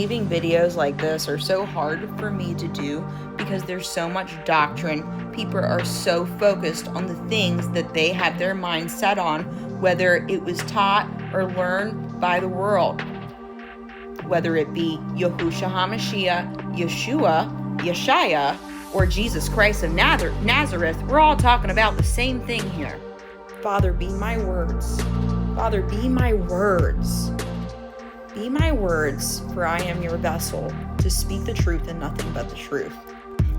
leaving videos like this are so hard for me to do because there's so much doctrine. People are so focused on the things that they have their mind set on, whether it was taught or learned by the world. Whether it be Yahushua HaMashiach, Yeshua, Yeshaya, or Jesus Christ of Nazareth, we're all talking about the same thing here. Father, be my words. Father, be my words. Be my words, for I am your vessel to speak the truth and nothing but the truth.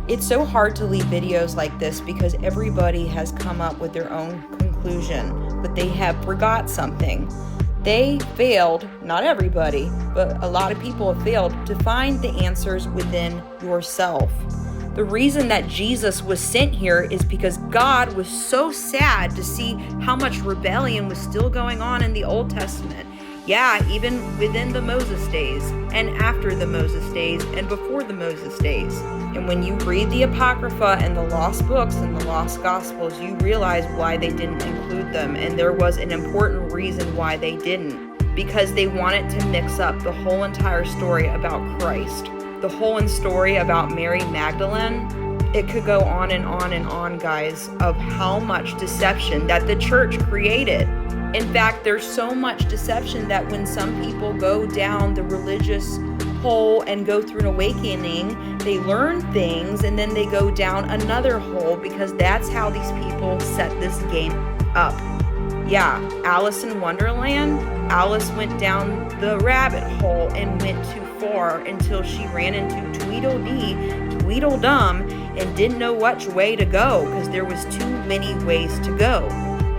It's so hard to leave videos like this because everybody has come up with their own conclusion, but they have forgot something. They failed, not everybody, but a lot of people have failed to find the answers within yourself. The reason that Jesus was sent here is because God was so sad to see how much rebellion was still going on in the Old Testament. Yeah, even within the Moses days, and after the Moses days, and before the Moses days. And when you read the Apocrypha and the lost books and the lost Gospels, you realize why they didn't include them. And there was an important reason why they didn't. Because they wanted to mix up the whole entire story about Christ. The whole story about Mary Magdalene. It could go on and on and on, guys, of how much deception that the church created. In fact, there's so much deception that when some people go down the religious hole and go through an awakening, they learn things and then they go down another hole because that's how these people set this game up. Yeah, Alice in Wonderland, Alice went down the rabbit hole and went too far until she ran into Tweedledee, Tweedledum, and didn't know which way to go because there was too many ways to go.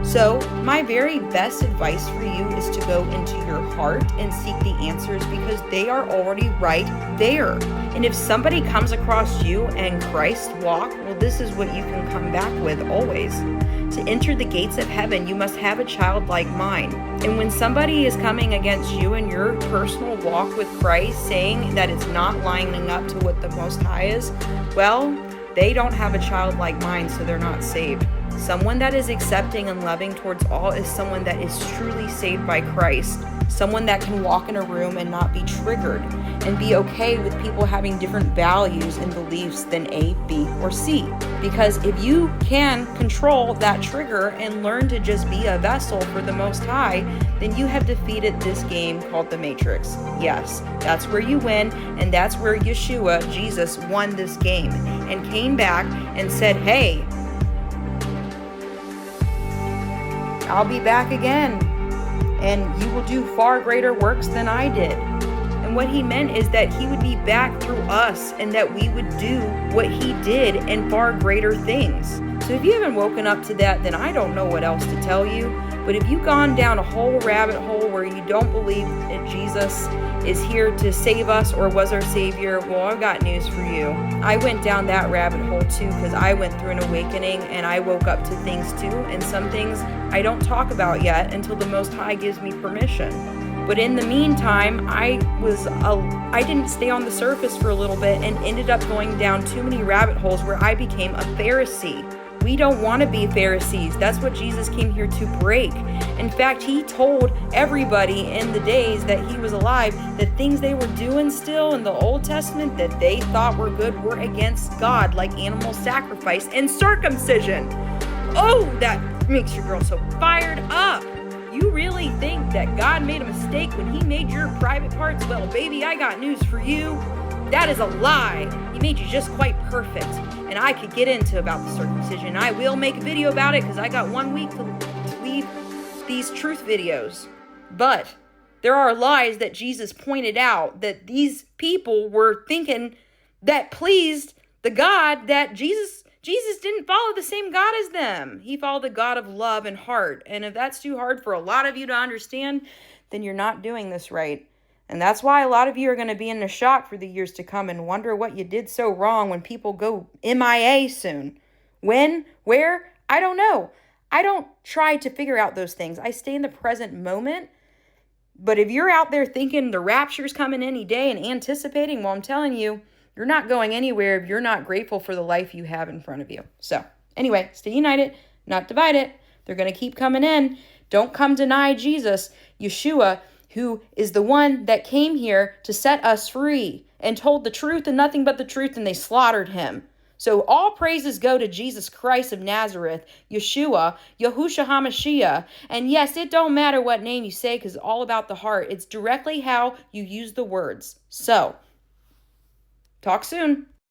So my very best advice for you is to go into your heart and seek the answers because they are already right there. And if somebody comes across you and Christ walk, well, this is what you can come back with always. To enter the gates of heaven, you must have a childlike mind. And when somebody is coming against you in your personal walk with Christ, saying that it's not lining up to what the Most High is, well, they don't have a childlike mind, so they're not saved. Someone that is accepting and loving towards all is someone that is truly saved by Christ. Someone that can walk in a room and not be triggered and be okay with people having different values and beliefs than A, B, or C. Because if you can control that trigger and learn to just be a vessel for the Most High, then you have defeated this game called the Matrix. Yes, that's where you win, and that's where Yeshua, Jesus, won this game and came back and said, hey, I'll be back again, and you will do far greater works than I did. And what he meant is that he would be back through us and that we would do what he did and far greater things. So if you haven't woken up to that, then I don't know what else to tell you. But if you've gone down a whole rabbit hole where you don't believe that Jesus is here to save us or was our Savior, well, I've got news for you. I went down that rabbit hole too because I went through an awakening and I woke up to things too. And some things I don't talk about yet until the Most High gives me permission. But in the meantime, I didn't stay on the surface for a little bit and ended up going down too many rabbit holes where I became a Pharisee. We don't want to be Pharisees. That's what Jesus came here to break. In fact, he told everybody in the days that he was alive that things they were doing still in the Old Testament that they thought were good were against God, like animal sacrifice and circumcision. Oh, that makes your girl so fired up. You really think that God made a mistake when he made your private parts? Well, baby, I got news for you. That is a lie. He made you just quite perfect. And I could get into about the circumcision. I will make a video about it because I got 1 week to leave these truth videos. But there are lies that Jesus pointed out that these people were thinking that pleased the God that Jesus didn't follow the same God as them. He followed the God of love and heart. And if that's too hard for a lot of you to understand, then you're not doing this right. And that's why a lot of you are going to be in the shock for the years to come and wonder what you did so wrong when people go MIA soon. When? Where? I don't know. I don't try to figure out those things. I stay in the present moment. But if you're out there thinking the rapture's coming any day and anticipating, well, I'm telling you, you're not going anywhere if you're not grateful for the life you have in front of you. So anyway, stay united, not divided. They're going to keep coming in. Don't come deny Jesus, Yeshua, who is the one that came here to set us free and told the truth and nothing but the truth, and they slaughtered him. So all praises go to Jesus Christ of Nazareth, Yeshua, Yahushua HaMashiach. And yes, it don't matter what name you say because it's all about the heart. It's directly how you use the words. So, talk soon.